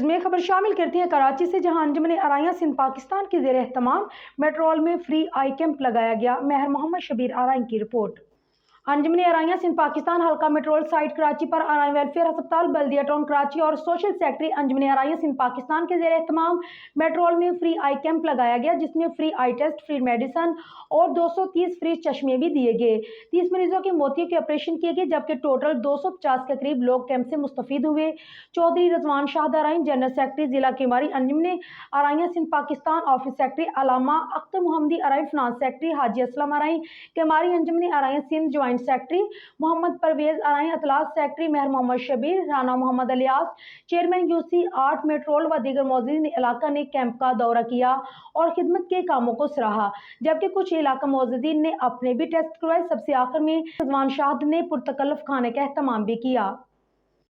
میں خبر شامل کرتے ہیں کراچی سے، جہاں انجمن ارائیاں سندھ پاکستان کے زیر اہتمام میٹرول میں فری آئی کیمپ لگایا گیا۔ مہر محمد شبیر ارائیں کی رپورٹ۔ انجمن ارائیاں سندھ پاکستان حلقہ میٹرول سائٹ کراچی پر ارائیں ویلفیئر ہسپتال بلدیہ ٹاؤن کراچی اور سوشل سیکٹری انجمن ارائیاں سندھ پاکستان کے زیر اہتمام میٹرول میں فری آئی کیمپ لگایا گیا، جس میں فری آئی ٹیسٹ، فری میڈیسن اور 230 فری چشمے بھی دیے گئے۔ 30 مریضوں کے موتیوں کے آپریشن کیے گئے، جبکہ ٹوٹل 250 کے قریب لوگ کیمپ سے مستفید ہوئے۔ چودھری رضوان شاہد ارائیں، جنرل سیکرٹری ضلع کیماری انجمن ارائیاں سندھ پاکستان آفس سیکرٹری علامہ اختر محمدی ارائیں، فنانس سیکرٹری حاجی اسلم ارائیں، کیماری انجمن ارائیاں سندھ جوائنٹ سیکرٹری محمد پرویز ارائیں، اطلاعات سیکرٹری مہر محمد شبیر، رانا محمد الیاس، چیئرمین UC 8 میٹرول و دیگر معززین علاقہ نے کیمپ کا دورہ کیا اور خدمت کے کاموں کو سراہا، جبکہ کچھ علاقہ معززین نے اپنے بھی ٹیسٹ کروائے۔ سب سے آخر میں رضوان شاہد نے پرتکلف کھانے کا اہتمام بھی کیا۔